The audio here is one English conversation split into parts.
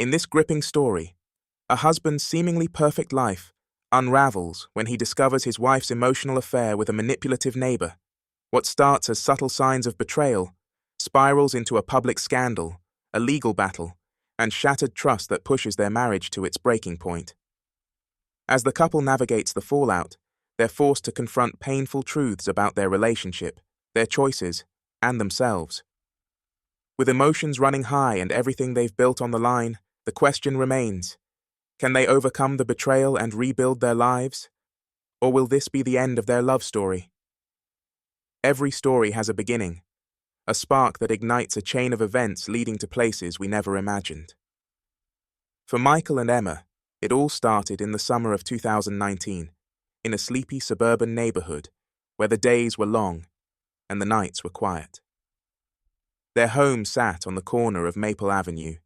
In this gripping story, a husband's seemingly perfect life unravels when he discovers his wife's emotional affair with a manipulative neighbor. What starts as subtle signs of betrayal spirals into a public scandal, a legal battle, and shattered trust that pushes their marriage to its breaking point. As the couple navigates the fallout, they're forced to confront painful truths about their relationship, their choices, and themselves. With emotions running high and everything they've built on the line, the question remains: can they overcome the betrayal and rebuild their lives? Or will this be the end of their love story? Every story has a beginning, a spark that ignites a chain of events leading to places we never imagined. For Michael and Emma, it all started in the summer of 2019, in a sleepy suburban neighborhood where the days were long and the nights were quiet. Their home sat on the corner of Maple Avenue,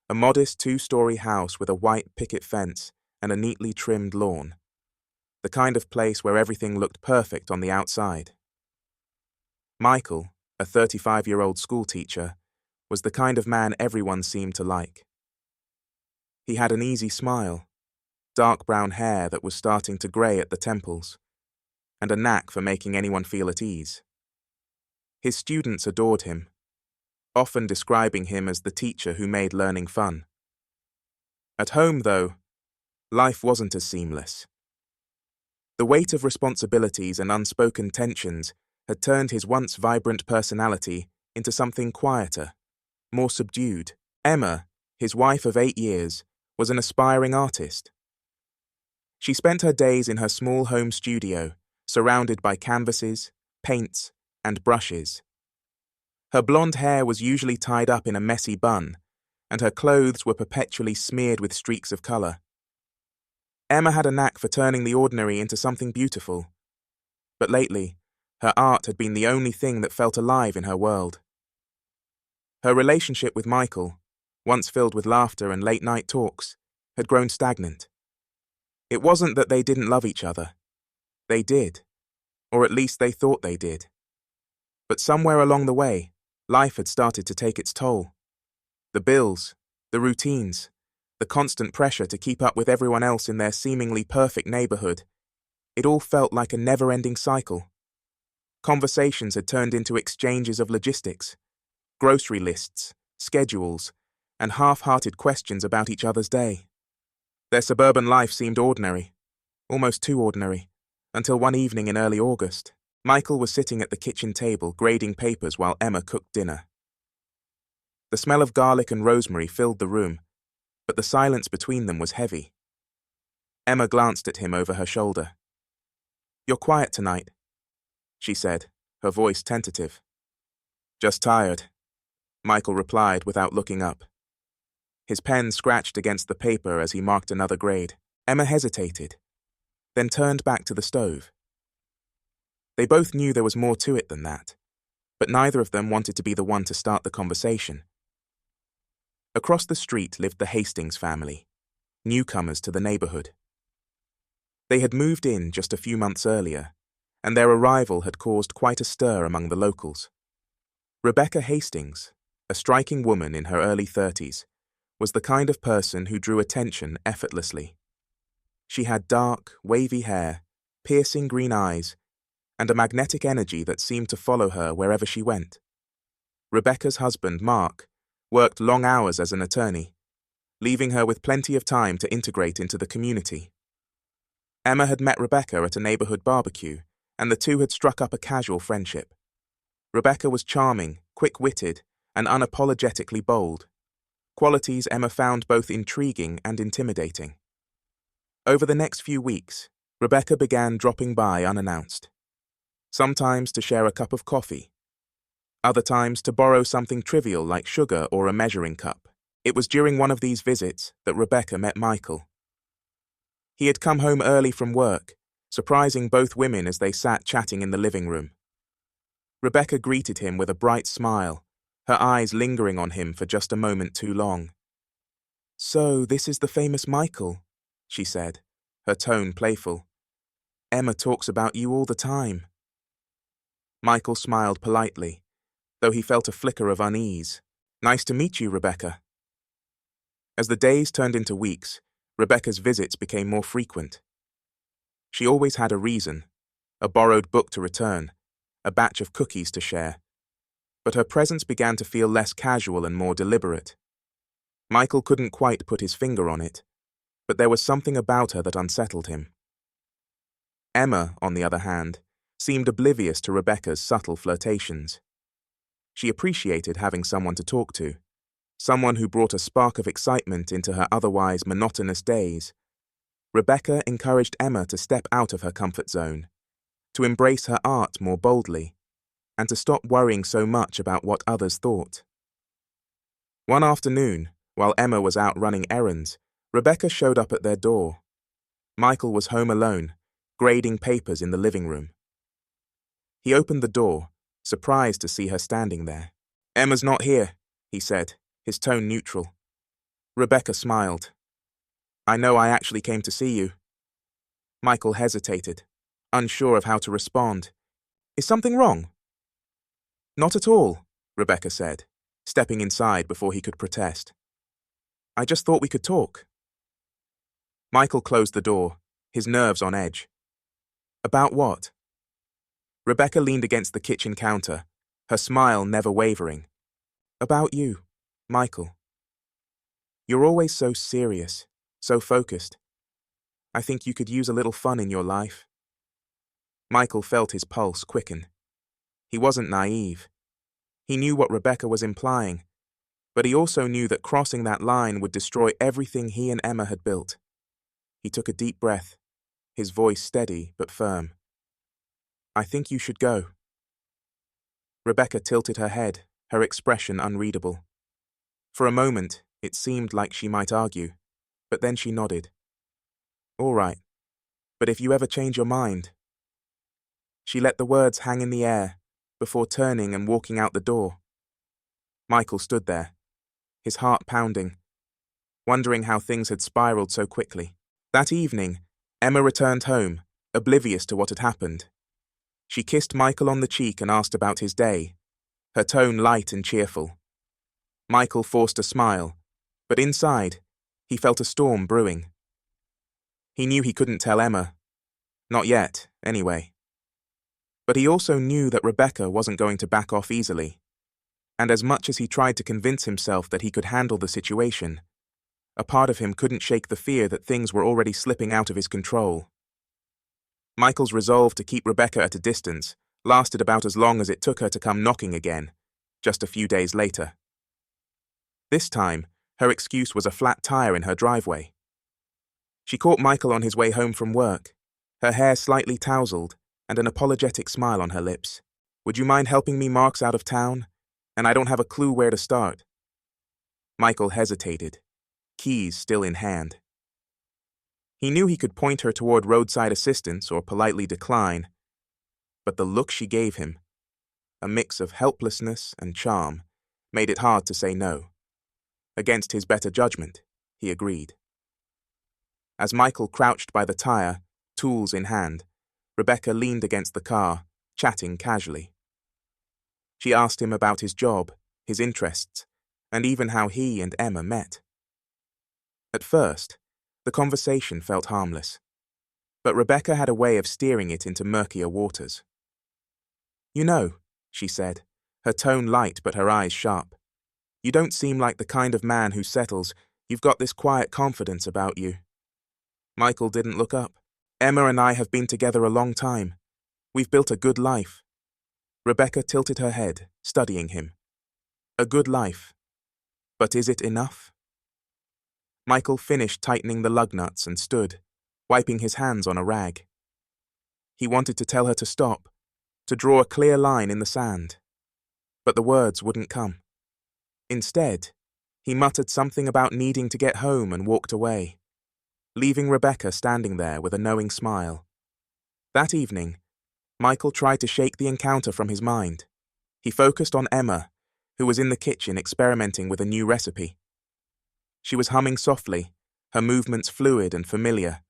a modest two-story house with a white picket fence and a neatly trimmed lawn, the kind of place where everything looked perfect on the outside. Michael, a 35-year-old schoolteacher, was the kind of man everyone seemed to like. He had an easy smile, dark brown hair that was starting to grey at the temples, and a knack for making anyone feel at ease. His students adored him, often describing him as the teacher who made learning fun. At home, though, life wasn't as seamless. The weight of responsibilities and unspoken tensions had turned his once vibrant personality into something quieter, more subdued. Emma, his wife of 8 years, was an aspiring artist. She spent her days in her small home studio, surrounded by canvases, paints, and brushes. Her blonde hair was usually tied up in a messy bun, and her clothes were perpetually smeared with streaks of color. Emma had a knack for turning the ordinary into something beautiful, but lately, her art had been the only thing that felt alive in her world. Her relationship with Michael, once filled with laughter and late-night talks, had grown stagnant. It wasn't that they didn't love each other. They did, or at least they thought they did. But somewhere along the way, life had started to take its toll. The bills, the routines, the constant pressure to keep up with everyone else in their seemingly perfect neighborhood, it all felt like a never-ending cycle. Conversations had turned into exchanges of logistics, grocery lists, schedules, and half-hearted questions about each other's day. Their suburban life seemed ordinary, almost too ordinary, until one evening in early August, Michael was sitting at the kitchen table grading papers while Emma cooked dinner. The smell of garlic and rosemary filled the room, but the silence between them was heavy. Emma glanced at him over her shoulder. "You're quiet tonight," she said, her voice tentative. "Just tired," Michael replied without looking up. His pen scratched against the paper as he marked another grade. Emma hesitated, then turned back to the stove. They both knew there was more to it than that, but neither of them wanted to be the one to start the conversation. Across the street lived the Hastings family, newcomers to the neighborhood. They had moved in just a few months earlier, and their arrival had caused quite a stir among the locals. Rebecca Hastings, a striking woman in her early 30s, was the kind of person who drew attention effortlessly. She had dark, wavy hair, piercing green eyes, and a magnetic energy that seemed to follow her wherever she went. Rebecca's husband, Mark, worked long hours as an attorney, leaving her with plenty of time to integrate into the community. Emma had met Rebecca at a neighborhood barbecue, and the two had struck up a casual friendship. Rebecca was charming, quick-witted, and unapologetically bold, qualities Emma found both intriguing and intimidating. Over the next few weeks, Rebecca began dropping by unannounced, sometimes to share a cup of coffee, other times to borrow something trivial like sugar or a measuring cup. It was during one of these visits that Rebecca met Michael. He had come home early from work, surprising both women as they sat chatting in the living room. Rebecca greeted him with a bright smile, her eyes lingering on him for just a moment too long. "So, this is the famous Michael," she said, her tone playful. "Emma talks about you all the time." Michael smiled politely, though he felt a flicker of unease. "Nice to meet you, Rebecca." As the days turned into weeks, Rebecca's visits became more frequent. She always had a reason, a borrowed book to return, a batch of cookies to share. But her presence began to feel less casual and more deliberate. Michael couldn't quite put his finger on it, but there was something about her that unsettled him. Emma, on the other hand, seemed oblivious to Rebecca's subtle flirtations. She appreciated having someone to talk to, someone who brought a spark of excitement into her otherwise monotonous days. Rebecca encouraged Emma to step out of her comfort zone, to embrace her art more boldly, and to stop worrying so much about what others thought. One afternoon, while Emma was out running errands, Rebecca showed up at their door. Michael was home alone, grading papers in the living room. He opened the door, surprised to see her standing there. "Emma's not here," he said, his tone neutral. Rebecca smiled. "I know I actually came to see you." Michael hesitated, unsure of how to respond. "Is something wrong?" "Not at all," Rebecca said, stepping inside before he could protest. "I just thought we could talk." Michael closed the door, his nerves on edge. "About what?" Rebecca leaned against the kitchen counter, her smile never wavering. "About you, Michael. You're always so serious, so focused. I think you could use a little fun in your life." Michael felt his pulse quicken. He wasn't naive. He knew what Rebecca was implying, but he also knew that crossing that line would destroy everything he and Emma had built. He took a deep breath, his voice steady but firm. "I think you should go." Rebecca tilted her head, her expression unreadable. For a moment, it seemed like she might argue, but then she nodded. "All right, but if you ever change your mind..." She let the words hang in the air, before turning and walking out the door. Michael stood there, his heart pounding, wondering how things had spiraled so quickly. That evening, Emma returned home, oblivious to what had happened. She kissed Michael on the cheek and asked about his day, her tone light and cheerful. Michael forced a smile, but inside, he felt a storm brewing. He knew he couldn't tell Emma. Not yet, anyway. But he also knew that Rebecca wasn't going to back off easily. And as much as he tried to convince himself that he could handle the situation, a part of him couldn't shake the fear that things were already slipping out of his control. Michael's resolve to keep Rebecca at a distance lasted about as long as it took her to come knocking again, just a few days later. This time, her excuse was a flat tire in her driveway. She caught Michael on his way home from work, her hair slightly tousled and an apologetic smile on her lips. "Would you mind helping me? Mark's out of town, and I don't have a clue where to start." Michael hesitated, keys still in hand. He knew he could point her toward roadside assistance or politely decline, but the look she gave him, a mix of helplessness and charm, made it hard to say no. Against his better judgment, he agreed. As Michael crouched by the tire, tools in hand, Rebecca leaned against the car, chatting casually. She asked him about his job, his interests, and even how he and Emma met. At first, the conversation felt harmless, but Rebecca had a way of steering it into murkier waters. "You know," she said, her tone light but her eyes sharp, "you don't seem like the kind of man who settles. You've got this quiet confidence about you." Michael didn't look up. "Emma and I have been together a long time. We've built a good life." Rebecca tilted her head, studying him. "A good life. But is it enough?" Michael finished tightening the lug nuts and stood, wiping his hands on a rag. He wanted to tell her to stop, to draw a clear line in the sand. But the words wouldn't come. Instead, he muttered something about needing to get home and walked away, leaving Rebecca standing there with a knowing smile. That evening, Michael tried to shake the encounter from his mind. He focused on Emma, who was in the kitchen experimenting with a new recipe. She was humming softly, her movements fluid and familiar.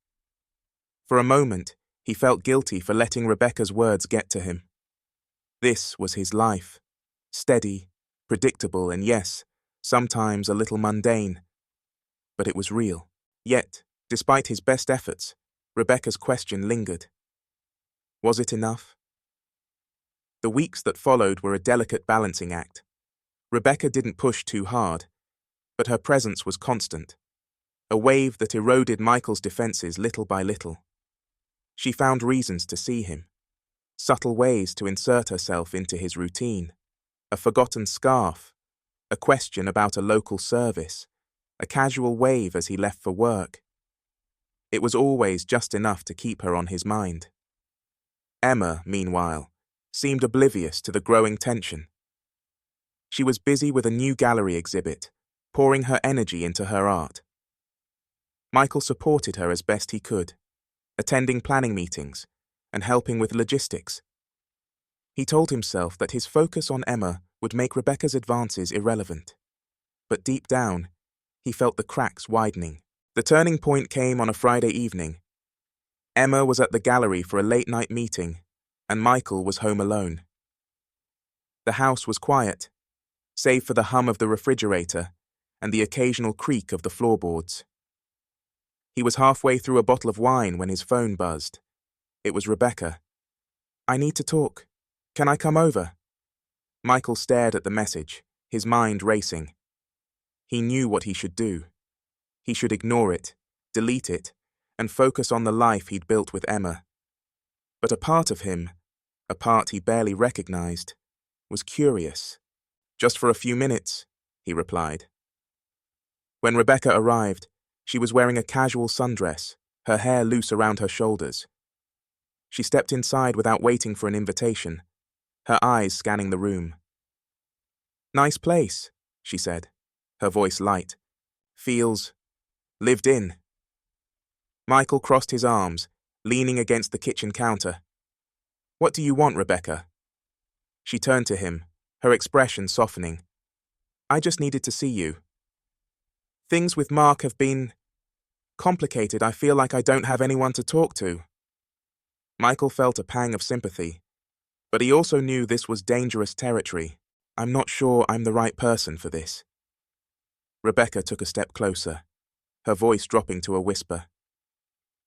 For a moment, he felt guilty for letting Rebecca's words get to him. This was his life, steady, predictable, and yes, sometimes a little mundane. but it was real. Yet, despite his best efforts, Rebecca's question lingered. Was it enough? The weeks that followed were a delicate balancing act. Rebecca didn't push too hard, but her presence was constant, a wave that eroded Michael's defenses little by little. She found reasons to see him, subtle ways to insert herself into his routine, a forgotten scarf, a question about a local service, a casual wave as he left for work. It was always just enough to keep her on his mind. Emma, meanwhile, seemed oblivious to the growing tension. She was busy with a new gallery exhibit, pouring her energy into her art. Michael supported her as best he could, attending planning meetings and helping with logistics. He told himself that his focus on Emma would make Rebecca's advances irrelevant. But deep down, he felt the cracks widening. The turning point came on a Friday evening. Emma was at the gallery for a late-night meeting, and Michael was home alone. The house was quiet, save for the hum of the refrigerator and the occasional creak of the floorboards. He was halfway through a bottle of wine when his phone buzzed. It was Rebecca. "I need to talk. Can I come over?" Michael stared at the message, his mind racing. He knew what he should do. He should ignore it, delete it, and focus on the life he'd built with Emma. But a part of him, a part he barely recognized, was curious. "Just for a few minutes," he replied. When Rebecca arrived, she was wearing a casual sundress, her hair loose around her shoulders. She stepped inside without waiting for an invitation, her eyes scanning the room. "Nice place," she said, her voice light. "Feels lived in." Michael crossed his arms, leaning against the kitchen counter. "What do you want, Rebecca?" She turned to him, her expression softening. "I just needed to see you. Things with Mark have been complicated. I feel like I don't have anyone to talk to." Michael felt a pang of sympathy, but he also knew this was dangerous territory. "I'm not sure I'm the right person for this." Rebecca took a step closer, her voice dropping to a whisper.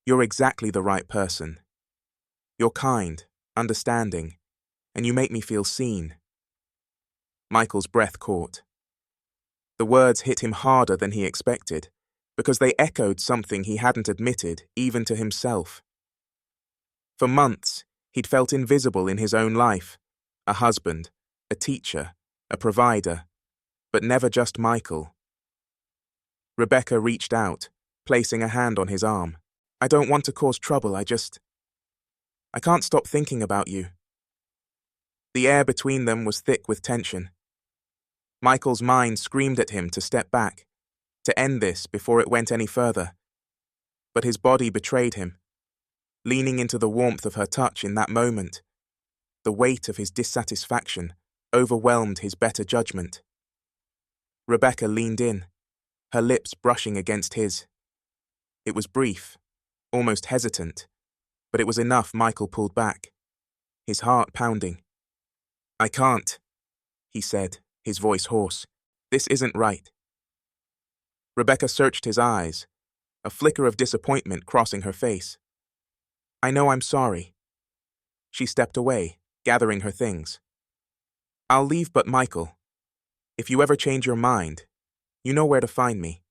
"You're exactly the right person. You're kind, understanding, and you make me feel seen." Michael's breath caught. The words hit him harder than he expected, because they echoed something he hadn't admitted even to himself. For months, he'd felt invisible in his own life, a husband, a teacher, a provider, but never just Michael. Rebecca reached out, placing a hand on his arm. "I don't want to cause trouble, I can't stop thinking about you." The air between them was thick with tension. Michael's mind screamed at him to step back, to end this before it went any further. But his body betrayed him. Leaning into the warmth of her touch in that moment, the weight of his dissatisfaction overwhelmed his better judgment. Rebecca leaned in, her lips brushing against his. It was brief, almost hesitant, but it was enough. Michael pulled back, his heart pounding. "I can't," he said, his voice hoarse. "This isn't right." Rebecca searched his eyes, a flicker of disappointment crossing her face. "I know I'm sorry." She stepped away, gathering her things. "I'll leave, but Michael, if you ever change your mind, you know where to find me."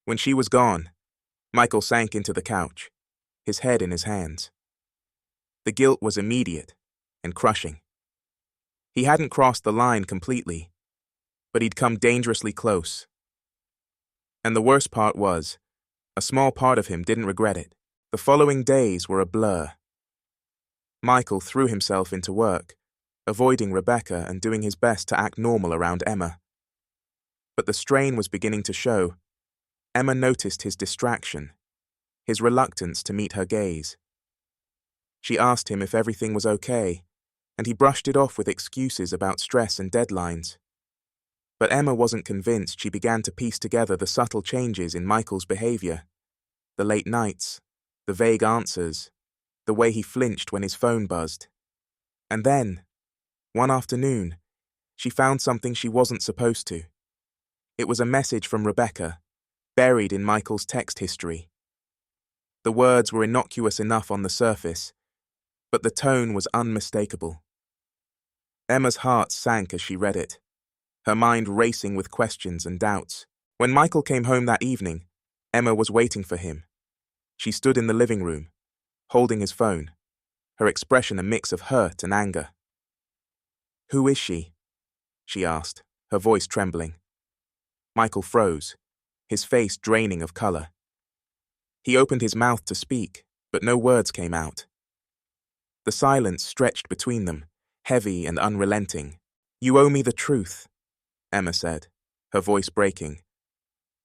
When she was gone, Michael sank into the couch, his head in his hands. The guilt was immediate and crushing. He hadn't crossed the line completely, but he'd come dangerously close. And the worst part was, a small part of him didn't regret it. The following days were a blur. Michael threw himself into work, avoiding Rebecca and doing his best to act normal around Emma. But the strain was beginning to show. Emma noticed his distraction, his reluctance to meet her gaze. She asked him if everything was okay, and he brushed it off with excuses about stress and deadlines. But Emma wasn't convinced. She began to piece together the subtle changes in Michael's behavior. The late nights, the vague answers, the way he flinched when his phone buzzed. And then, one afternoon, she found something she wasn't supposed to. It was a message from Rebecca, buried in Michael's text history. The words were innocuous enough on the surface, but the tone was unmistakable. Emma's heart sank as she read it, her mind racing with questions and doubts. When Michael came home that evening, Emma was waiting for him. She stood in the living room, holding his phone, her expression a mix of hurt and anger. "Who is she?" she asked, her voice trembling. Michael froze, his face draining of color. He opened his mouth to speak, but no words came out. The silence stretched between them, heavy and unrelenting. "You owe me the truth," Emma said, her voice breaking.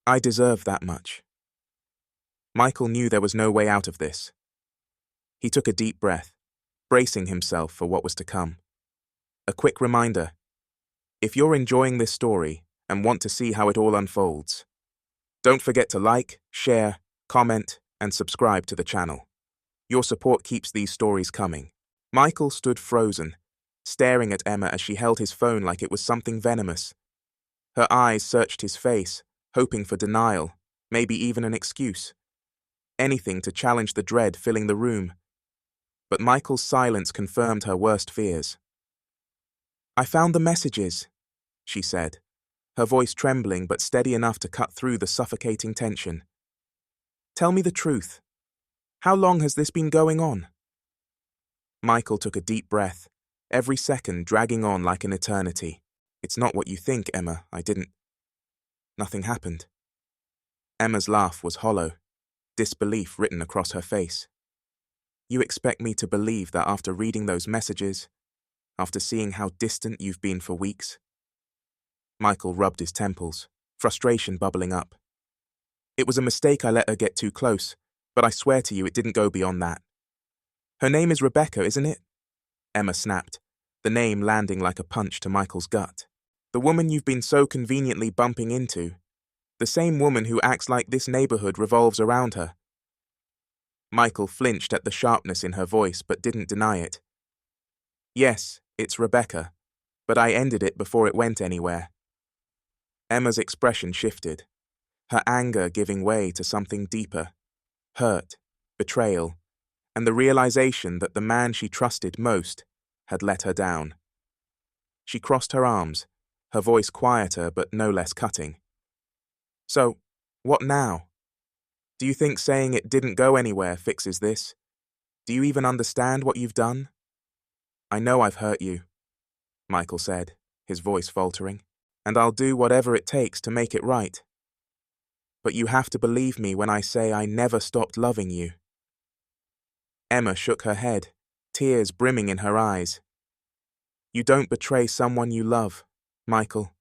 "I deserve that much." Michael knew there was no way out of this. He took a deep breath, bracing himself for what was to come. A quick reminder: if you're enjoying this story and want to see how it all unfolds, don't forget to like, share, comment, and subscribe to the channel. Your support keeps these stories coming. Michael stood frozen, staring at Emma as she held his phone like it was something venomous. Her eyes searched his face, hoping for denial, maybe even an excuse. Anything to challenge the dread filling the room. But Michael's silence confirmed her worst fears. "I found the messages," she said, her voice trembling but steady enough to cut through the suffocating tension. "Tell me the truth. How long has this been going on?" Michael took a deep breath, every second dragging on like an eternity. "It's not what you think, Emma. Nothing happened." Emma's laugh was hollow, disbelief written across her face. "You expect me to believe that after reading those messages, after seeing how distant you've been for weeks?" Michael rubbed his temples, frustration bubbling up. "It was a mistake I let her get too close, but I swear to you it didn't go beyond that." "Her name is Rebecca, isn't it?" Emma snapped, the name landing like a punch to Michael's gut. "The woman you've been so conveniently bumping into. The same woman who acts like this neighborhood revolves around her." Michael flinched at the sharpness in her voice but didn't deny it. "Yes, it's Rebecca, but I ended it before it went anywhere." Emma's expression shifted, her anger giving way to something deeper: hurt, betrayal, and the realization that the man she trusted most had let her down. She crossed her arms, her voice quieter but no less cutting. "So, what now? Do you think saying it didn't go anywhere fixes this? Do you even understand what you've done?" "I know I've hurt you," Michael said, his voice faltering, "and I'll do whatever it takes to make it right. But you have to believe me when I say I never stopped loving you." Emma shook her head, tears brimming in her eyes. "You don't betray someone you love, Michael.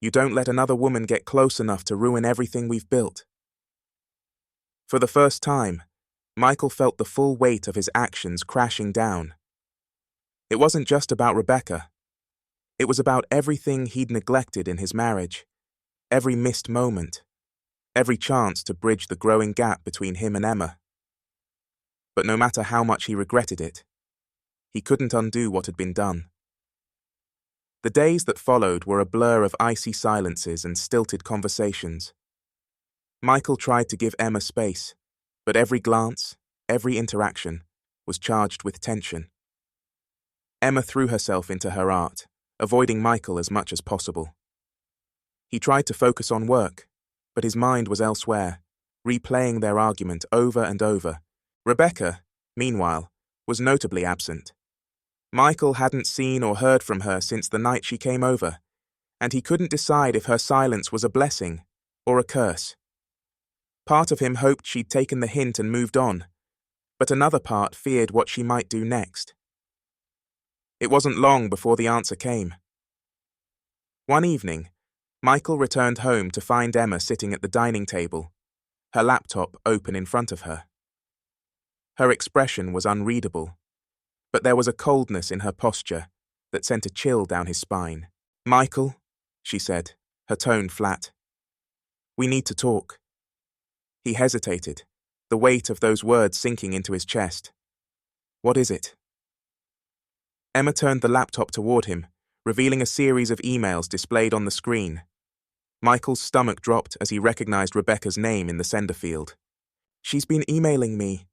You don't let another woman get close enough to ruin everything we've built." For the first time, Michael felt the full weight of his actions crashing down. It wasn't just about Rebecca. It was about everything he'd neglected in his marriage, every missed moment, every chance to bridge the growing gap between him and Emma. But no matter how much he regretted it, he couldn't undo what had been done. The days that followed were a blur of icy silences and stilted conversations. Michael tried to give Emma space, but every glance, every interaction, was charged with tension. Emma threw herself into her art, avoiding Michael as much as possible. He tried to focus on work, but his mind was elsewhere, replaying their argument over and over. Rebecca, meanwhile, was notably absent. Michael hadn't seen or heard from her since the night she came over, and he couldn't decide if her silence was a blessing or a curse. Part of him hoped she'd taken the hint and moved on, but another part feared what she might do next. It wasn't long before the answer came. One evening, Michael returned home to find Emma sitting at the dining table, her laptop open in front of her. Her expression was unreadable, but there was a coldness in her posture that sent a chill down his spine. "Michael," she said, her tone flat. "We need to talk." He hesitated, the weight of those words sinking into his chest. "What is it?" Emma turned the laptop toward him, revealing a series of emails displayed on the screen. Michael's stomach dropped as he recognized Rebecca's name in the sender field. "She's been emailing me,"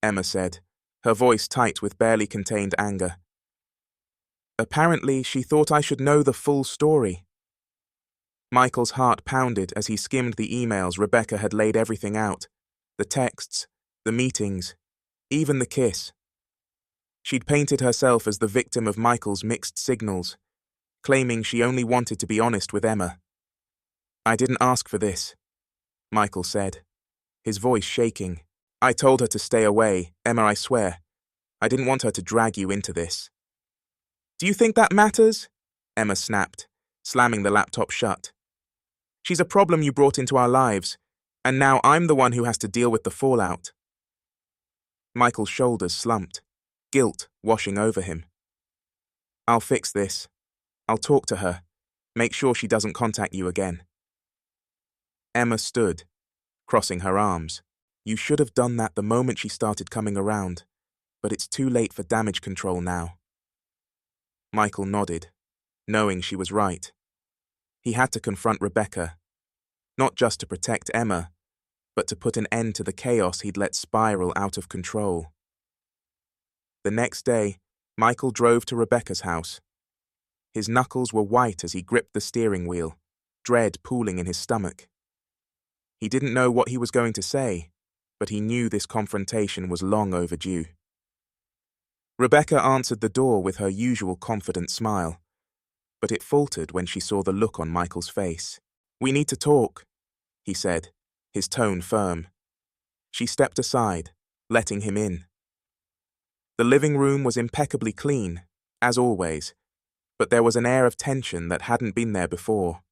Emma said, her voice tight with barely contained anger. "Apparently, she thought I should know the full story." Michael's heart pounded as he skimmed the emails. Rebecca had laid everything out. The texts, the meetings, even the kiss. She'd painted herself as the victim of Michael's mixed signals, claiming she only wanted to be honest with Emma. "I didn't ask for this," Michael said, his voice shaking. "I told her to stay away, Emma, I swear. I didn't want her to drag you into this." "Do you think that matters?" Emma snapped, slamming the laptop shut. "She's a problem you brought into our lives, and now I'm the one who has to deal with the fallout." Michael's shoulders slumped, guilt washing over him. "I'll fix this. I'll talk to her, make sure she doesn't contact you again." Emma stood, crossing her arms. "You should have done that the moment she started coming around, but it's too late for damage control now." Michael nodded, knowing she was right. He had to confront Rebecca, not just to protect Emma, but to put an end to the chaos he'd let spiral out of control. The next day, Michael drove to Rebecca's house. His knuckles were white as he gripped the steering wheel, dread pooling in his stomach. He didn't know what he was going to say, but he knew this confrontation was long overdue. Rebecca answered the door with her usual confident smile, but it faltered when she saw the look on Michael's face. "We need to talk," he said, his tone firm. She stepped aside, letting him in. The living room was impeccably clean, as always, but there was an air of tension that hadn't been there before.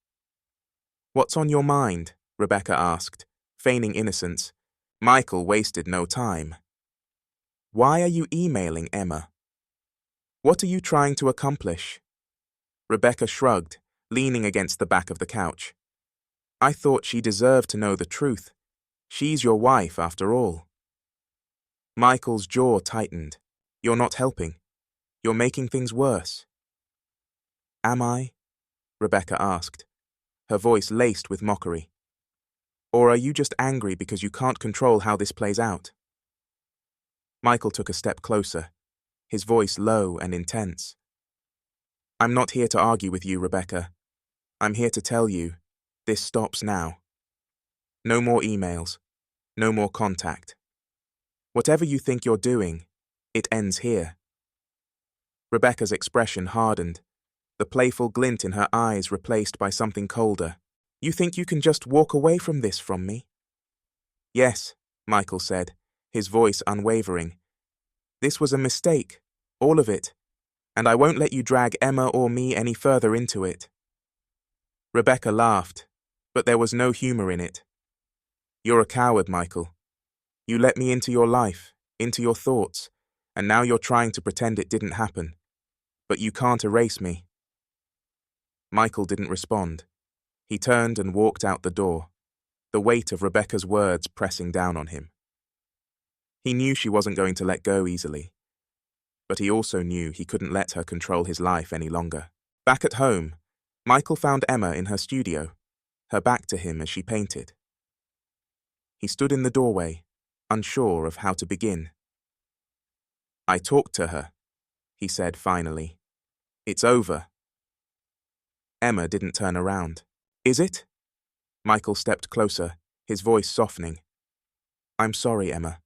"What's on your mind?" Rebecca asked, feigning innocence. Michael wasted no time. "Why are you emailing Emma? What are you trying to accomplish?" Rebecca shrugged, leaning against the back of the couch. "I thought she deserved to know the truth. She's your wife, after all." Michael's jaw tightened. "You're not helping. You're making things worse." "Am I?" Rebecca asked, her voice laced with mockery. "Or are you just angry because you can't control how this plays out?" Michael took a step closer, his voice low and intense. "I'm not here to argue with you, Rebecca. I'm here to tell you, this stops now. No more emails. No more contact. Whatever you think you're doing, it ends here." Rebecca's expression hardened, the playful glint in her eyes replaced by something colder. "You think you can just walk away from this from me?" "Yes," Michael said, his voice unwavering. "This was a mistake, all of it, and I won't let you drag Emma or me any further into it." Rebecca laughed, but there was no humor in it. "You're a coward, Michael. You let me into your life, into your thoughts, and now you're trying to pretend it didn't happen. But you can't erase me." Michael didn't respond. He turned and walked out the door, the weight of Rebecca's words pressing down on him. He knew she wasn't going to let go easily, but he also knew he couldn't let her control his life any longer. Back at home, Michael found Emma in her studio, her back to him as she painted. He stood in the doorway, unsure of how to begin. "I talked to her," he said finally. "It's over." Emma didn't turn around. "Is it?" Michael stepped closer, his voice softening. "I'm sorry, Emma.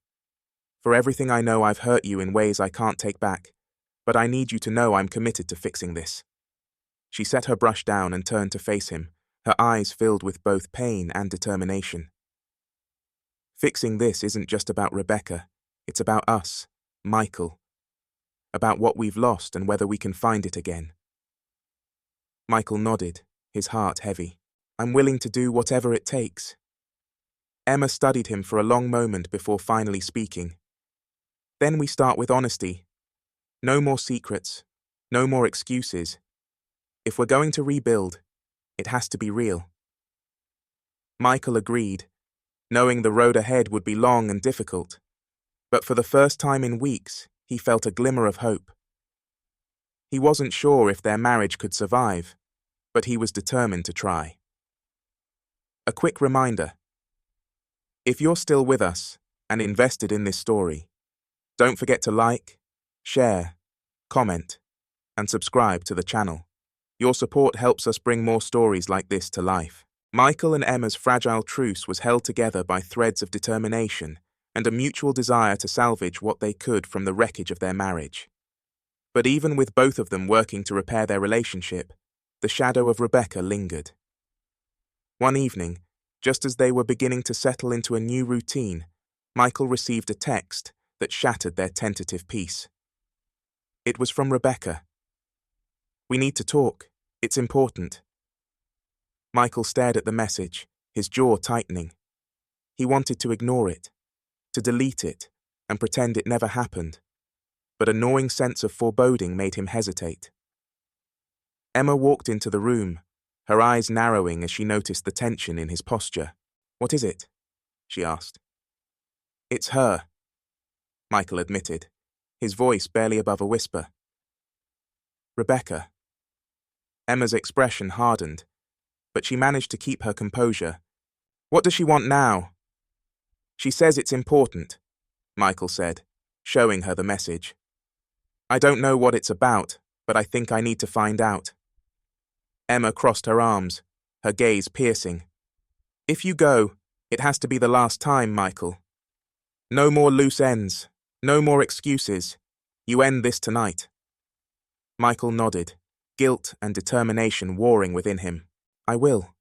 For everything I know, I've hurt you in ways I can't take back, but I need you to know I'm committed to fixing this." She set her brush down and turned to face him, her eyes filled with both pain and determination. "Fixing this isn't just about Rebecca, it's about us, Michael. About what we've lost and whether we can find it again." Michael nodded, his heart heavy. "I'm willing to do whatever it takes." Emma studied him for a long moment before finally speaking. "Then we start with honesty. No more secrets, no more excuses. If we're going to rebuild, it has to be real." Michael agreed, knowing the road ahead would be long and difficult. But for the first time in weeks, he felt a glimmer of hope. He wasn't sure if their marriage could survive, but he was determined to try. A quick reminder. If you're still with us and invested in this story, don't forget to like, share, comment, and subscribe to the channel. Your support helps us bring more stories like this to life. Michael and Emma's fragile truce was held together by threads of determination and a mutual desire to salvage what they could from the wreckage of their marriage. But even with both of them working to repair their relationship, the shadow of Rebecca lingered. One evening, just as they were beginning to settle into a new routine, Michael received a text that shattered their tentative peace. It was from Rebecca. "We need to talk. It's important." Michael stared at the message, his jaw tightening. He wanted to ignore it, to delete it, and pretend it never happened, but a gnawing sense of foreboding made him hesitate. Emma walked into the room, her eyes narrowing as she noticed the tension in his posture. "What is it?" she asked. "It's her," Michael admitted, his voice barely above a whisper. "Rebecca." Emma's expression hardened, but she managed to keep her composure. "What does she want now?" "She says it's important," Michael said, showing her the message. "I don't know what it's about, but I think I need to find out." Emma crossed her arms, her gaze piercing. "If you go, it has to be the last time, Michael. No more loose ends, no more excuses. You end this tonight." Michael nodded, guilt and determination warring within him. "I will."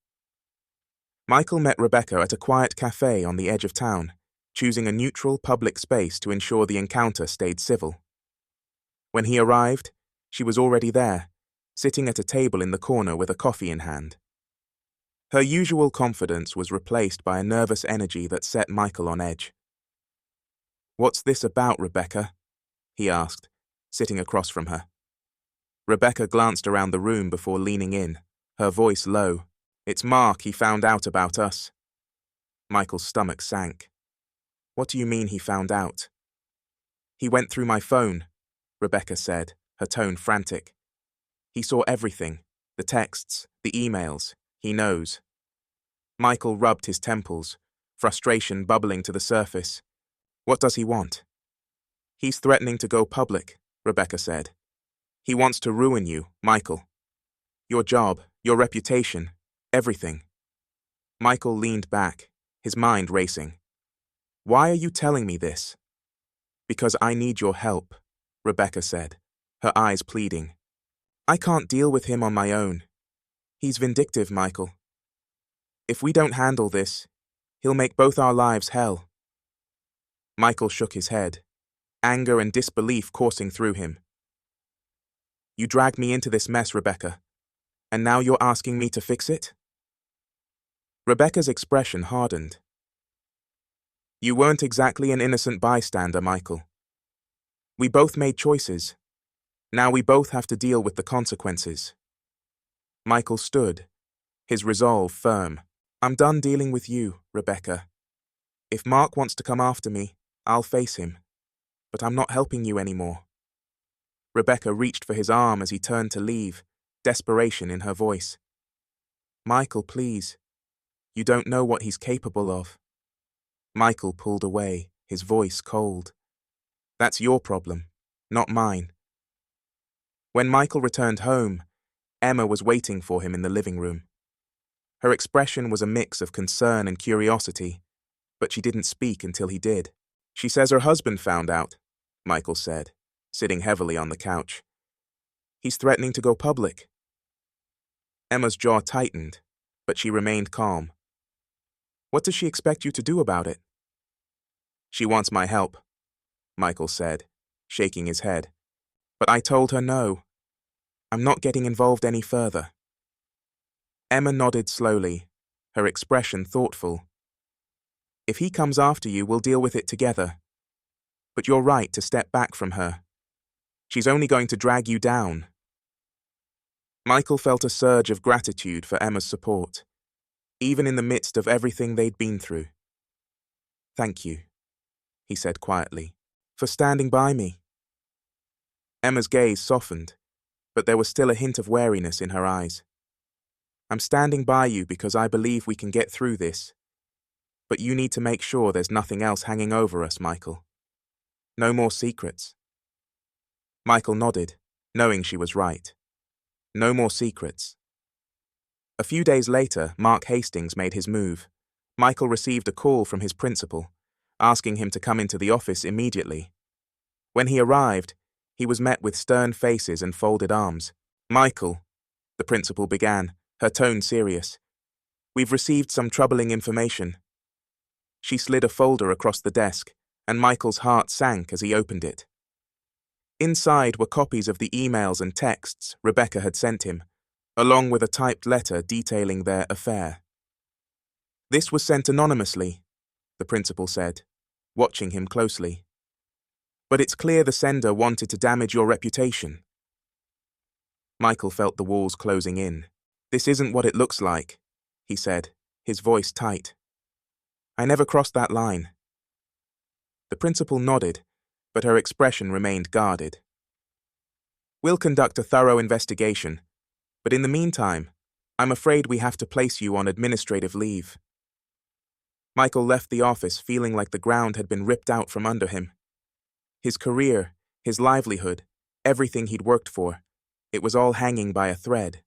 Michael met Rebecca at a quiet cafe on the edge of town, choosing a neutral public space to ensure the encounter stayed civil. When he arrived, she was already there, sitting at a table in the corner with a coffee in hand. Her usual confidence was replaced by a nervous energy that set Michael on edge. "What's this about, Rebecca?" he asked, sitting across from her. Rebecca glanced around the room before leaning in, her voice low. "It's Mark. He found out about us." Michael's stomach sank. "What do you mean he found out?" "He went through my phone," Rebecca said, her tone frantic. "He saw everything, the texts, the emails. He knows." Michael rubbed his temples, frustration bubbling to the surface. "What does he want?" "He's threatening to go public," Rebecca said. "He wants to ruin you, Michael. Your job, your reputation, everything." Michael leaned back, his mind racing. "Why are you telling me this?" "Because I need your help," Rebecca said, her eyes pleading. "I can't deal with him on my own. He's vindictive, Michael. If we don't handle this, he'll make both our lives hell." Michael shook his head, anger and disbelief coursing through him. "You dragged me into this mess, Rebecca, and now you're asking me to fix it?" Rebecca's expression hardened. "You weren't exactly an innocent bystander, Michael. We both made choices. Now we both have to deal with the consequences." Michael stood, his resolve firm. "I'm done dealing with you, Rebecca. If Mark wants to come after me, I'll face him. But I'm not helping you anymore." Rebecca reached for his arm as he turned to leave, desperation in her voice. "Michael, please. You don't know what he's capable of." Michael pulled away, his voice cold. "That's your problem, not mine." When Michael returned home, Emma was waiting for him in the living room. Her expression was a mix of concern and curiosity, but she didn't speak until he did. "She says her husband found out," Michael said, sitting heavily on the couch. "He's threatening to go public." Emma's jaw tightened, but she remained calm. "What does she expect you to do about it?" "She wants my help," Michael said, shaking his head. "But I told her no. I'm not getting involved any further." Emma nodded slowly, her expression thoughtful. "If he comes after you, we'll deal with it together. But you're right to step back from her. She's only going to drag you down." Michael felt a surge of gratitude for Emma's support, even in the midst of everything they'd been through. "Thank you," he said quietly, "for standing by me." Emma's gaze softened, but there was still a hint of wariness in her eyes. I'm standing by you because I believe we can get through this. But you need to make sure there's nothing else hanging over us, Michael. No more secrets." Michael nodded, knowing she was right. No more secrets. A few days later, Mark Hastings made his move. Michael received a call from his principal, asking him to come into the office immediately. When he arrived, he was met with stern faces and folded arms. "Michael," the principal began, her tone serious, "we've received some troubling information." She slid a folder across the desk, and Michael's heart sank as he opened it. Inside were copies of the emails and texts Rebecca had sent him, along with a typed letter detailing their affair. "This was sent anonymously," the principal said, watching him closely. "But it's clear the sender wanted to damage your reputation." Michael felt the walls closing in. "This isn't what it looks like," he said, his voice tight. "I never crossed that line." The principal nodded, but her expression remained guarded. "We'll conduct a thorough investigation, but in the meantime, I'm afraid we have to place you on administrative leave." Michael left the office feeling like the ground had been ripped out from under him. His career, his livelihood, everything he'd worked for, it was all hanging by a thread.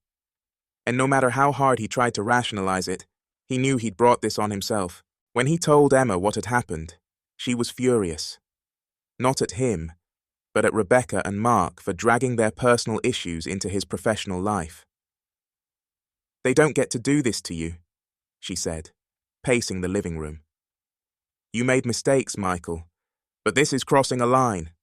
And no matter how hard he tried to rationalize it, he knew he'd brought this on himself. When he told Emma what had happened, she was furious. Not at him, but at Rebecca and Mark for dragging their personal issues into his professional life. "They don't get to do this to you," she said, pacing the living room. "You made mistakes, Michael, but this is crossing a line."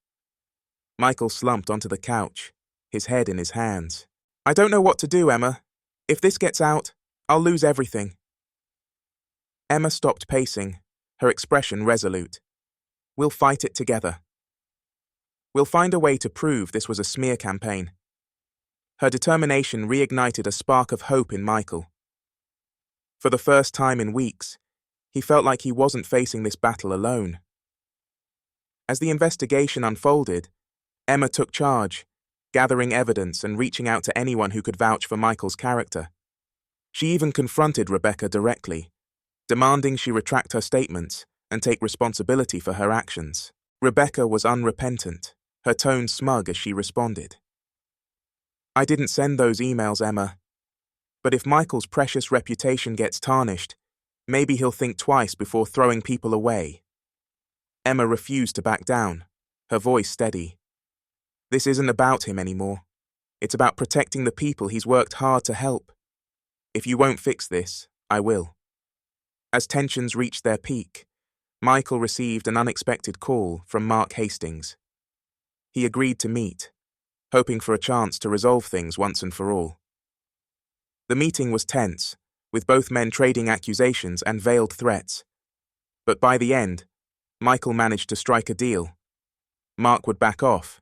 Michael slumped onto the couch, his head in his hands. "I don't know what to do, Emma. If this gets out, I'll lose everything." Emma stopped pacing, her expression resolute. "We'll fight it together. We'll find a way to prove this was a smear campaign." Her determination reignited a spark of hope in Michael. For the first time in weeks, he felt like he wasn't facing this battle alone. As the investigation unfolded, Emma took charge, gathering evidence and reaching out to anyone who could vouch for Michael's character. She even confronted Rebecca directly, demanding she retract her statements and take responsibility for her actions. Rebecca was unrepentant, her tone smug as she responded. "I didn't send those emails, Emma. But if Michael's precious reputation gets tarnished, maybe he'll think twice before throwing people away." Emma refused to back down, her voice steady. "This isn't about him anymore. It's about protecting the people he's worked hard to help. If you won't fix this, I will." As tensions reached their peak, Michael received an unexpected call from Mark Hastings. He agreed to meet, hoping for a chance to resolve things once and for all. The meeting was tense, with both men trading accusations and veiled threats. But by the end, Michael managed to strike a deal. Mark would back off,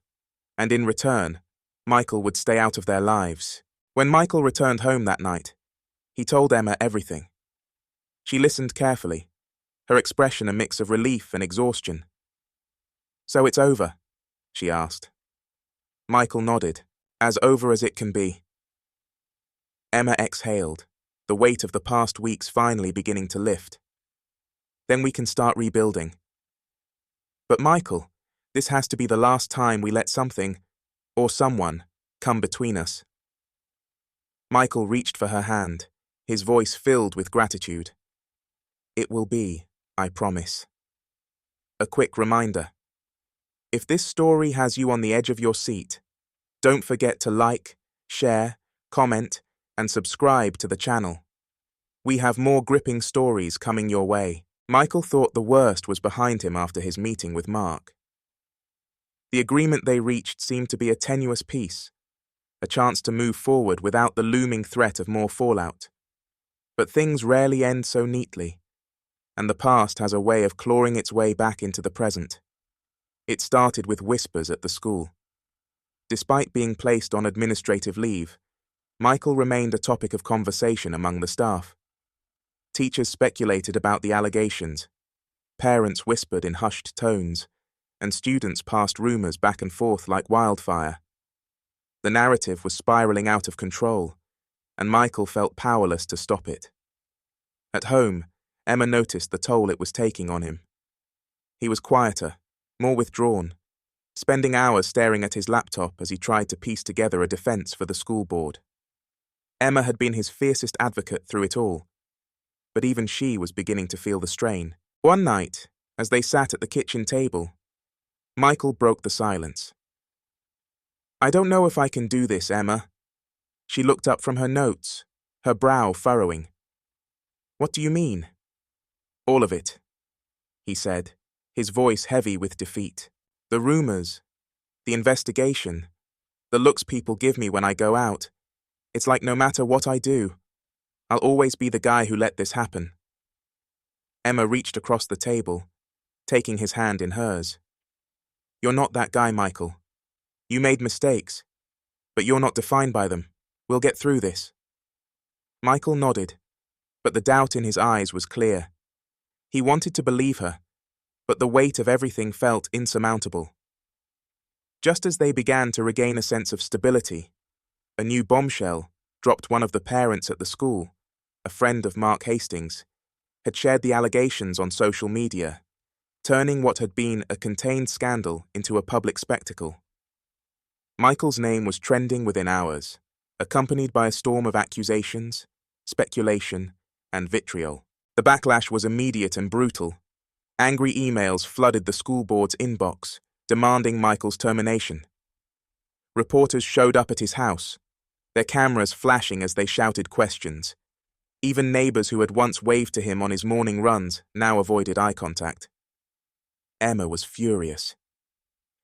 and in return, Michael would stay out of their lives. When Michael returned home that night, he told Emma everything. She listened carefully, her expression a mix of relief and exhaustion. "So it's over?" she asked. Michael nodded, "As over as it can be." Emma exhaled, the weight of the past weeks finally beginning to lift. "Then we can start rebuilding." "But Michael, this has to be the last time we let something, or someone, come between us." Michael reached for her hand, his voice filled with gratitude. "It will be, I promise." A quick reminder. If this story has you on the edge of your seat, don't forget to like, share, comment, and subscribe to the channel. We have more gripping stories coming your way. Michael thought the worst was behind him after his meeting with Mark. The agreement they reached seemed to be a tenuous peace, a chance to move forward without the looming threat of more fallout. But things rarely end so neatly, and the past has a way of clawing its way back into the present. It started with whispers at the school. Despite being placed on administrative leave, Michael remained a topic of conversation among the staff. Teachers speculated about the allegations, parents whispered in hushed tones, and students passed rumors back and forth like wildfire. The narrative was spiraling out of control, and Michael felt powerless to stop it. At home, Emma noticed the toll it was taking on him. He was quieter, more withdrawn, spending hours staring at his laptop as he tried to piece together a defense for the school board. Emma had been his fiercest advocate through it all, but even she was beginning to feel the strain. One night, as they sat at the kitchen table, Michael broke the silence. "I don't know if I can do this, Emma." She looked up from her notes, her brow furrowing. "What do you mean?" "All of it," he said, his voice heavy with defeat. "The rumors, the investigation, the looks people give me when I go out. It's like no matter what I do, I'll always be the guy who let this happen." Emma reached across the table, taking his hand in hers. "You're not that guy, Michael. You made mistakes, but you're not defined by them. We'll get through this." Michael nodded, but the doubt in his eyes was clear. He wanted to believe her, but the weight of everything felt insurmountable. Just as they began to regain a sense of stability, a new bombshell dropped. One of the parents at the school, a friend of Mark Hastings, had shared the allegations on social media, turning what had been a contained scandal into a public spectacle. Michael's name was trending within hours, accompanied by a storm of accusations, speculation, and vitriol. The backlash was immediate and brutal. Angry emails flooded the school board's inbox, demanding Michael's termination. Reporters showed up at his house, their cameras flashing as they shouted questions. Even neighbors who had once waved to him on his morning runs now avoided eye contact. Emma was furious.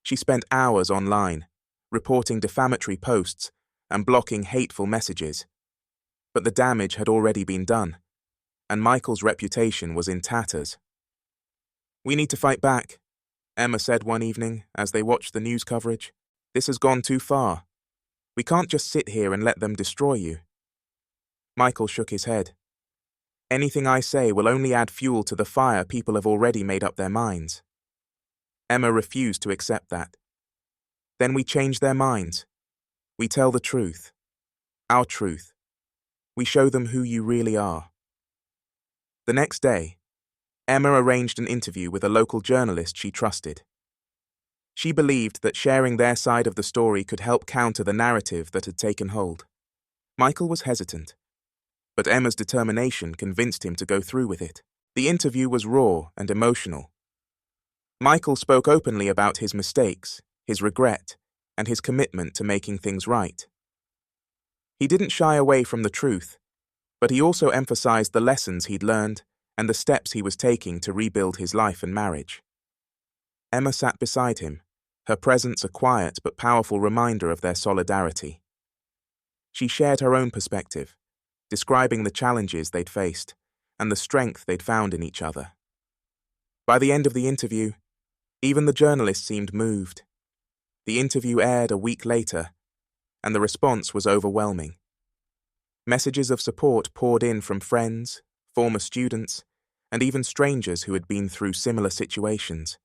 She spent hours online, reporting defamatory posts and blocking hateful messages. But the damage had already been done, and Michael's reputation was in tatters. "We need to fight back," Emma said one evening as they watched the news coverage. "This has gone too far. We can't just sit here and let them destroy you." Michael shook his head. "Anything I say will only add fuel to the fire people have already made up their minds." Emma refused to accept that. "Then we change their minds. We tell the truth. Our truth. We show them who you really are." The next day, Emma arranged an interview with a local journalist she trusted. She believed that sharing their side of the story could help counter the narrative that had taken hold. Michael was hesitant, but Emma's determination convinced him to go through with it. The interview was raw and emotional. Michael spoke openly about his mistakes, his regret, and his commitment to making things right. He didn't shy away from the truth, but he also emphasized the lessons he'd learned and the steps he was taking to rebuild his life and marriage. Emma sat beside him, her presence a quiet but powerful reminder of their solidarity. She shared her own perspective, describing the challenges they'd faced and the strength they'd found in each other. By the end of the interview, even the journalist seemed moved. The interview aired a week later, and the response was overwhelming. Messages of support poured in from friends, former students, and even strangers who had been through similar situations.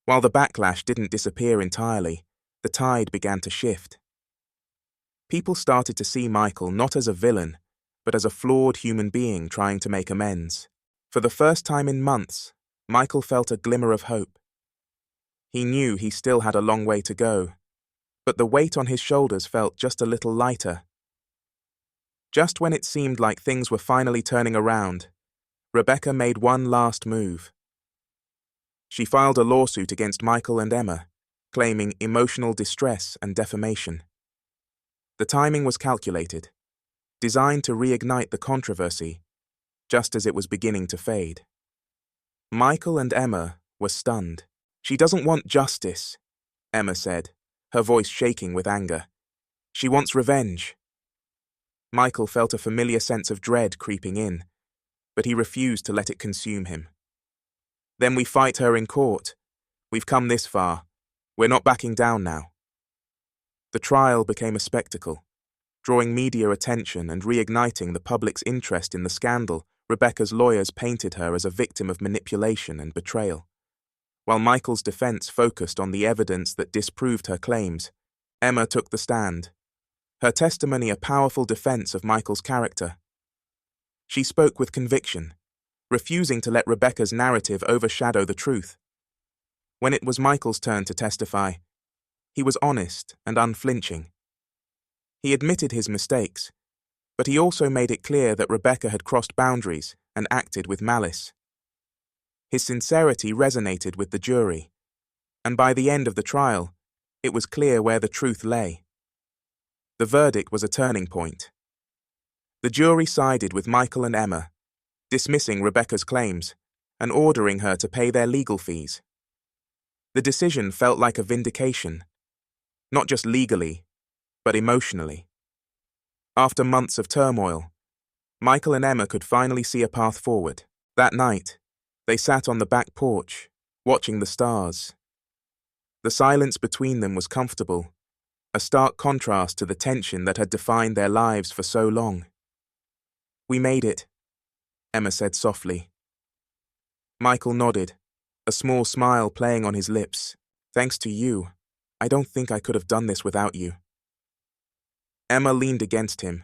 While the backlash didn't disappear entirely, the tide began to shift. People started to see Michael not as a villain, but as a flawed human being trying to make amends. For the first time in months, Michael felt a glimmer of hope. He knew he still had a long way to go, but the weight on his shoulders felt just a little lighter. Just when it seemed like things were finally turning around, Rebecca made one last move. She filed a lawsuit against Michael and Emma, claiming emotional distress and defamation. The timing was calculated, designed to reignite the controversy, just as it was beginning to fade. Michael and Emma were stunned. "She doesn't want justice," Emma said, her voice shaking with anger. "She wants revenge." Michael felt a familiar sense of dread creeping in, but he refused to let it consume him. "Then we fight her in court. We've come this far. We're not backing down now." The trial became a spectacle, drawing media attention and reigniting the public's interest in the scandal. Rebecca's lawyers painted her as a victim of manipulation and betrayal. While Michael's defense focused on the evidence that disproved her claims, Emma took the stand, her testimony a powerful defense of Michael's character. She spoke with conviction, refusing to let Rebecca's narrative overshadow the truth. When it was Michael's turn to testify, he was honest and unflinching. He admitted his mistakes, but he also made it clear that Rebecca had crossed boundaries and acted with malice. His sincerity resonated with the jury, and by the end of the trial, it was clear where the truth lay. The verdict was a turning point. The jury sided with Michael and Emma, dismissing Rebecca's claims and ordering her to pay their legal fees. The decision felt like a vindication, not just legally, but emotionally. After months of turmoil, Michael and Emma could finally see a path forward. That night, they sat on the back porch, watching the stars. The silence between them was comfortable, a stark contrast to the tension that had defined their lives for so long. "We made it," Emma said softly. Michael nodded, a small smile playing on his lips. "Thanks to you. I don't think I could have done this without you." Emma leaned against him,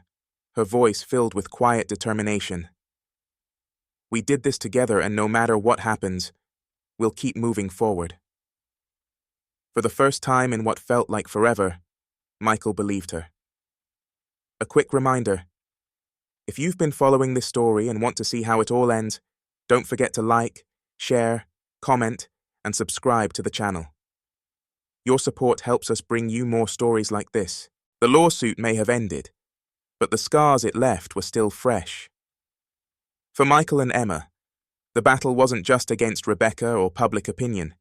her voice filled with quiet determination. "We did this together, and no matter what happens, we'll keep moving forward." For the first time in what felt like forever, Michael believed her. A quick reminder: if you've been following this story and want to see how it all ends, don't forget to like, share, comment, and subscribe to the channel. Your support helps us bring you more stories like this. The lawsuit may have ended, but the scars it left were still fresh. For Michael and Emma, the battle wasn't just against Rebecca or public opinion.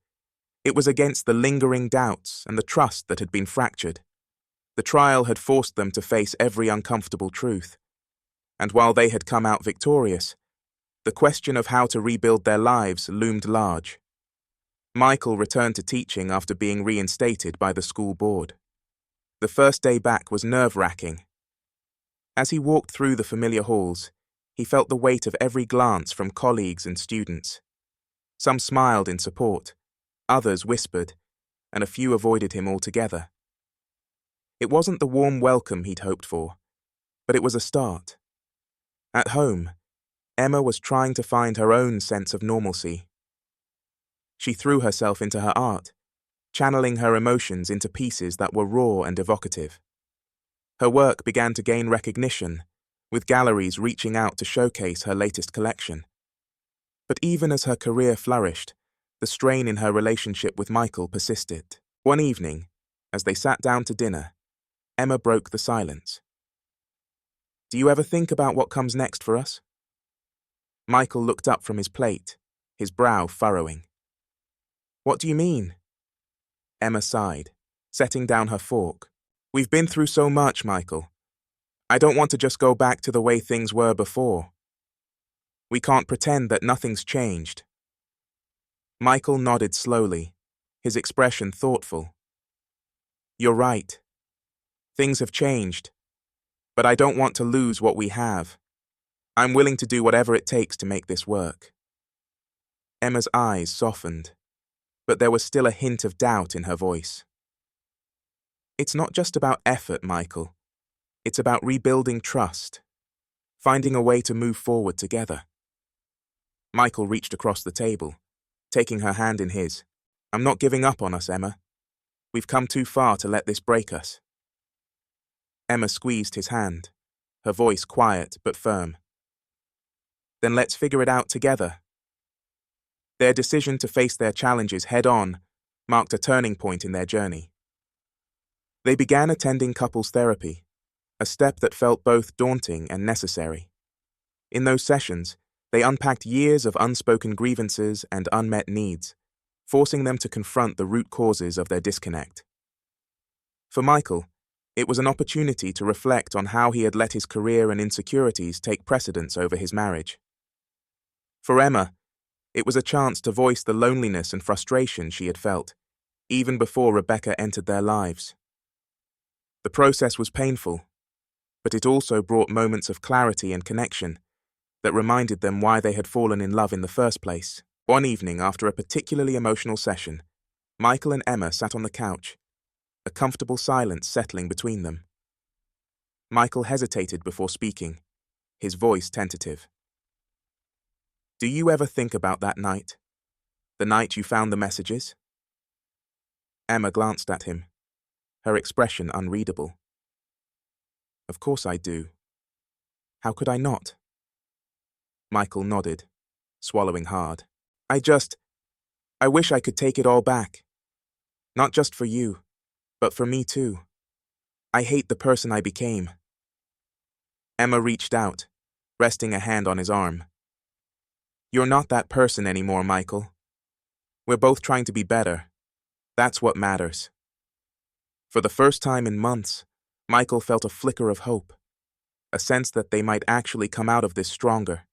It was against the lingering doubts and the trust that had been fractured. The trial had forced them to face every uncomfortable truth. And while they had come out victorious, the question of how to rebuild their lives loomed large. Michael returned to teaching after being reinstated by the school board. The first day back was nerve-wracking. As he walked through the familiar halls, he felt the weight of every glance from colleagues and students. Some smiled in support, others whispered, and a few avoided him altogether. It wasn't the warm welcome he'd hoped for, but it was a start. At home, Emma was trying to find her own sense of normalcy. She threw herself into her art, channeling her emotions into pieces that were raw and evocative. Her work began to gain recognition, with galleries reaching out to showcase her latest collection. But even as her career flourished, the strain in her relationship with Michael persisted. One evening, as they sat down to dinner, Emma broke the silence. "Do you ever think about what comes next for us?" Michael looked up from his plate, his brow furrowing. "What do you mean?" Emma sighed, setting down her fork. "We've been through so much, Michael. I don't want to just go back to the way things were before. We can't pretend that nothing's changed." Michael nodded slowly, his expression thoughtful. "You're right. Things have changed, but I don't want to lose what we have. I'm willing to do whatever it takes to make this work." Emma's eyes softened, but there was still a hint of doubt in her voice. "It's not just about effort, Michael. It's about rebuilding trust, finding a way to move forward together." Michael reached across the table, taking her hand in his. "I'm not giving up on us, Emma. We've come too far to let this break us." Emma squeezed his hand, her voice quiet but firm. "Then let's figure it out together." Their decision to face their challenges head-on marked a turning point in their journey. They began attending couples therapy, a step that felt both daunting and necessary. In those sessions, they unpacked years of unspoken grievances and unmet needs, forcing them to confront the root causes of their disconnect. For Michael, it was an opportunity to reflect on how he had let his career and insecurities take precedence over his marriage. For Emma, it was a chance to voice the loneliness and frustration she had felt, even before Rebecca entered their lives. The process was painful, but it also brought moments of clarity and connection that reminded them why they had fallen in love in the first place. One evening, after a particularly emotional session, Michael and Emma sat on the couch, a comfortable silence settling between them. Michael hesitated before speaking, his voice tentative. Do you ever think about that night? The night you found the messages? Emma glanced at him, her expression unreadable. Of course I do. How could I not? Michael nodded, swallowing hard. I wish I could take it all back. Not just for you, but for me too. I hate the person I became. Emma reached out, resting a hand on his arm. You're not that person anymore, Michael. We're both trying to be better. That's what matters. For the first time in months, Michael felt a flicker of hope, a sense that they might actually come out of this stronger.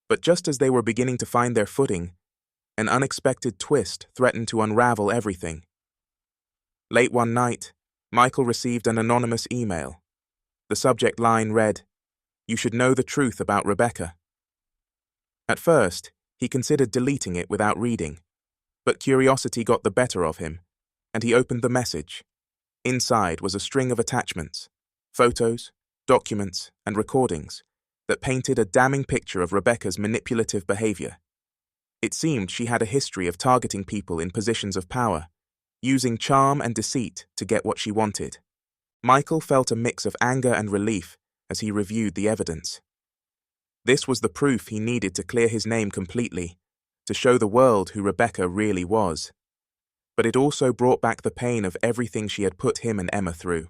But just as they were beginning to find their footing, an unexpected twist threatened to unravel everything. Late one night, Michael received an anonymous email. The subject line read, "You should know the truth about Rebecca." At first, he considered deleting it without reading, but curiosity got the better of him, and he opened the message. Inside was a string of attachments, photos, documents, and recordings that painted a damning picture of Rebecca's manipulative behavior. It seemed she had a history of targeting people in positions of power, using charm and deceit to get what she wanted. Michael felt a mix of anger and relief as he reviewed the evidence. This was the proof he needed to clear his name completely, to show the world who Rebecca really was. But it also brought back the pain of everything she had put him and Emma through.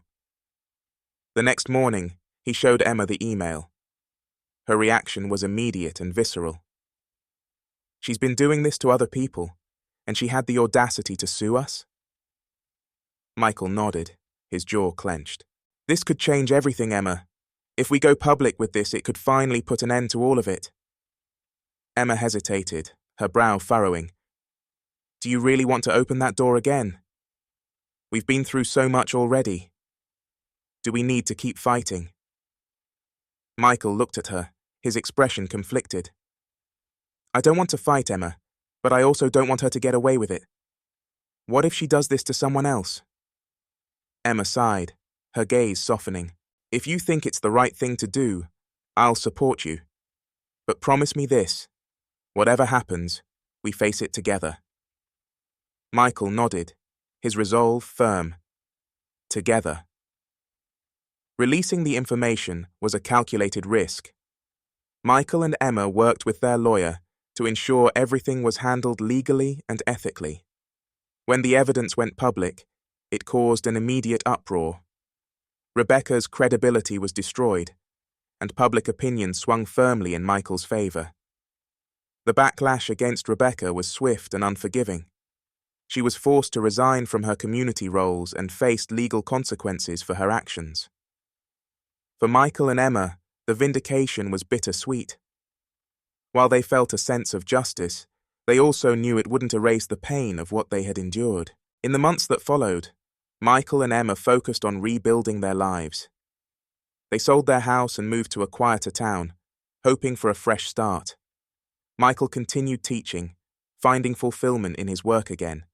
The next morning, he showed Emma the email. Her reaction was immediate and visceral. She's been doing this to other people, and she had the audacity to sue us? Michael nodded, his jaw clenched. This could change everything, Emma. If we go public with this, it could finally put an end to all of it. Emma hesitated, her brow furrowing. Do you really want to open that door again? We've been through so much already. Do we need to keep fighting? Michael looked at her, his expression conflicted. I don't want to fight, Emma, but I also don't want her to get away with it. What if she does this to someone else? Emma sighed, her gaze softening. If you think it's the right thing to do, I'll support you. But promise me this. Whatever happens, we face it together. Michael nodded, his resolve firm. Together. Releasing the information was a calculated risk. Michael and Emma worked with their lawyer to ensure everything was handled legally and ethically. When the evidence went public, it caused an immediate uproar. Rebecca's credibility was destroyed, and public opinion swung firmly in Michael's favor. The backlash against Rebecca was swift and unforgiving. She was forced to resign from her community roles and faced legal consequences for her actions. For Michael and Emma, the vindication was bittersweet. While they felt a sense of justice, they also knew it wouldn't erase the pain of what they had endured. In the months that followed, Michael and Emma focused on rebuilding their lives. They sold their house and moved to a quieter town, hoping for a fresh start. Michael continued teaching, finding fulfillment in his work again,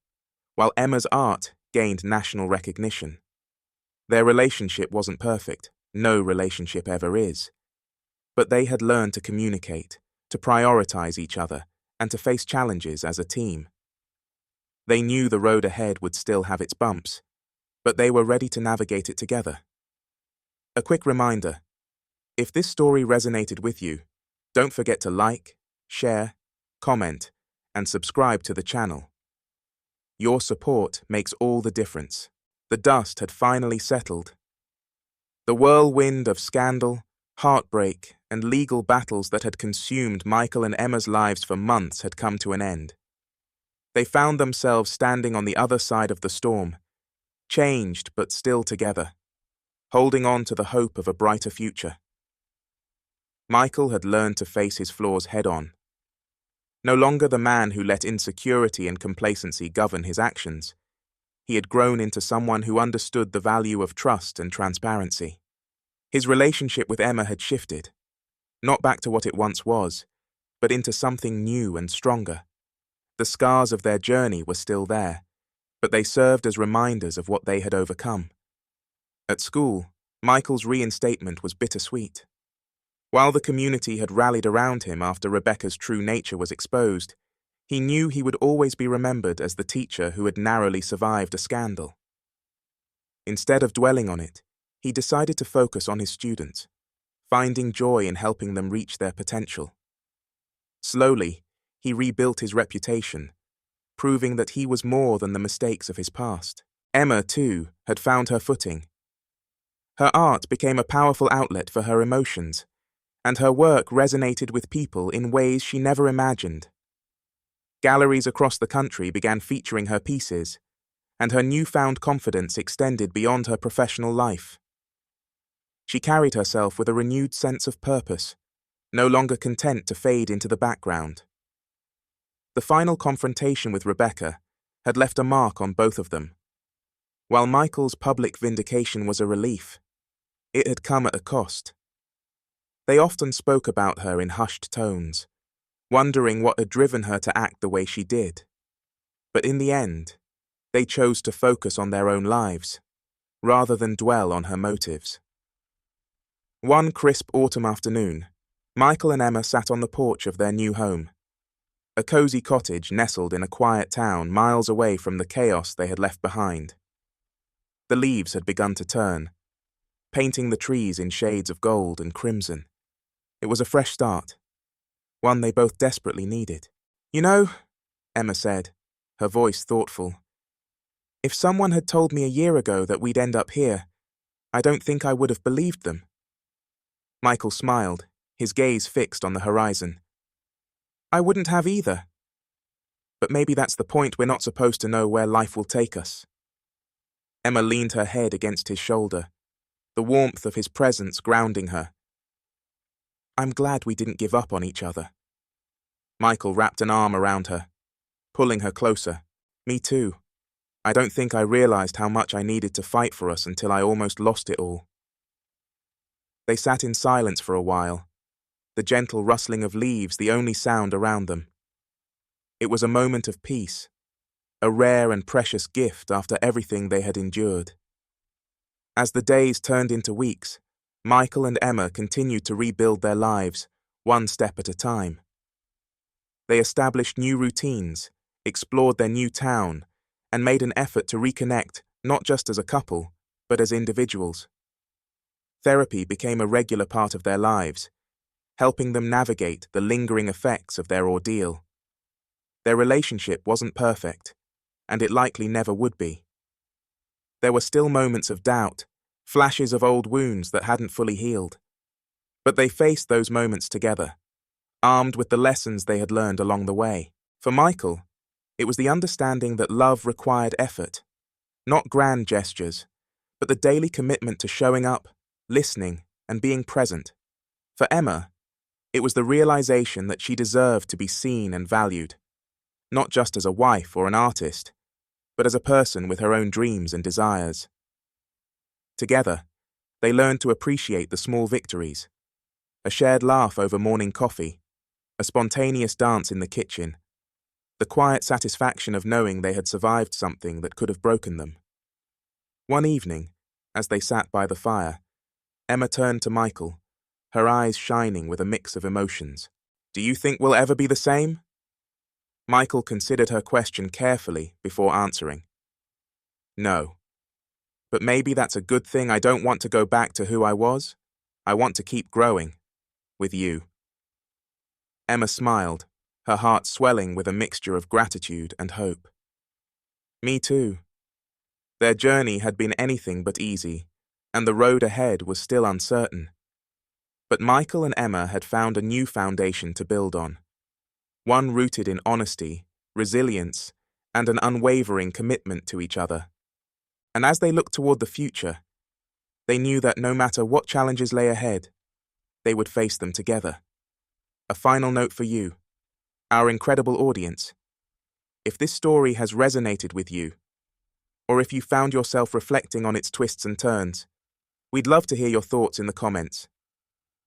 while Emma's art gained national recognition. Their relationship wasn't perfect, no relationship ever is. But they had learned to communicate, to prioritize each other, and to face challenges as a team. They knew the road ahead would still have its bumps, but they were ready to navigate it together. A quick reminder, if this story resonated with you, don't forget to like, share, comment, and subscribe to the channel. Your support makes all the difference. The dust had finally settled. The whirlwind of scandal, heartbreak, and legal battles that had consumed Michael and Emma's lives for months had come to an end. They found themselves standing on the other side of the storm, changed but still together, holding on to the hope of a brighter future. Michael had learned to face his flaws head-on. No longer the man who let insecurity and complacency govern his actions, he had grown into someone who understood the value of trust and transparency. His relationship with Emma had shifted, not back to what it once was, but into something new and stronger. The scars of their journey were still there, but they served as reminders of what they had overcome. At school, Michael's reinstatement was bittersweet. While the community had rallied around him after Rebecca's true nature was exposed, he knew he would always be remembered as the teacher who had narrowly survived a scandal. Instead of dwelling on it, he decided to focus on his students, finding joy in helping them reach their potential. Slowly, he rebuilt his reputation, proving that he was more than the mistakes of his past. Emma, too, had found her footing. Her art became a powerful outlet for her emotions, and her work resonated with people in ways she never imagined. Galleries across the country began featuring her pieces, and her newfound confidence extended beyond her professional life. She carried herself with a renewed sense of purpose, no longer content to fade into the background. The final confrontation with Rebecca had left a mark on both of them. While Michael's public vindication was a relief, it had come at a cost. They often spoke about her in hushed tones, wondering what had driven her to act the way she did. But in the end, they chose to focus on their own lives, rather than dwell on her motives. One crisp autumn afternoon, Michael and Emma sat on the porch of their new home, a cozy cottage nestled in a quiet town miles away from the chaos they had left behind. The leaves had begun to turn, painting the trees in shades of gold and crimson. It was a fresh start, one they both desperately needed. "You know," Emma said, her voice thoughtful, "if someone had told me a year ago that we'd end up here, I don't think I would have believed them." Michael smiled, his gaze fixed on the horizon. "I wouldn't have either. But maybe that's the point, we're not supposed to know where life will take us." Emma leaned her head against his shoulder, the warmth of his presence grounding her. "I'm glad we didn't give up on each other." Michael wrapped an arm around her, pulling her closer. "Me too. I don't think I realized how much I needed to fight for us until I almost lost it all." They sat in silence for a while, the gentle rustling of leaves the only sound around them. It was a moment of peace, a rare and precious gift after everything they had endured. As the days turned into weeks, Michael and Emma continued to rebuild their lives, one step at a time. They established new routines, explored their new town, and made an effort to reconnect not just as a couple, but as individuals. Therapy became a regular part of their lives, helping them navigate the lingering effects of their ordeal. Their relationship wasn't perfect, and it likely never would be. There were still moments of doubt, flashes of old wounds that hadn't fully healed. But they faced those moments together, armed with the lessons they had learned along the way. For Michael, it was the understanding that love required effort, not grand gestures, but the daily commitment to showing up, listening, and being present. For Emma, it was the realization that she deserved to be seen and valued, not just as a wife or an artist, but as a person with her own dreams and desires. Together, they learned to appreciate the small victories, a shared laugh over morning coffee, a spontaneous dance in the kitchen, the quiet satisfaction of knowing they had survived something that could have broken them. One evening, as they sat by the fire, Emma turned to Michael, her eyes shining with a mix of emotions. "Do you think we'll ever be the same?" Michael considered her question carefully before answering. "No. But maybe that's a good thing. I don't want to go back to who I was. I want to keep growing. With you." Emma smiled, her heart swelling with a mixture of gratitude and hope. "Me too." Their journey had been anything but easy, and the road ahead was still uncertain. But Michael and Emma had found a new foundation to build on, one rooted in honesty, resilience, and an unwavering commitment to each other. And as they looked toward the future, they knew that no matter what challenges lay ahead, they would face them together. A final note for you, our incredible audience. If this story has resonated with you, or if you found yourself reflecting on its twists and turns, we'd love to hear your thoughts in the comments.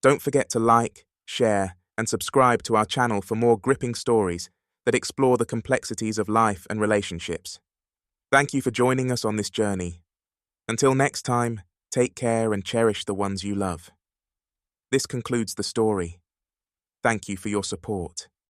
Don't forget to like, share, and subscribe to our channel for more gripping stories that explore the complexities of life and relationships. Thank you for joining us on this journey. Until next time, Take care and cherish the ones you love. This concludes the story. Thank you for your support.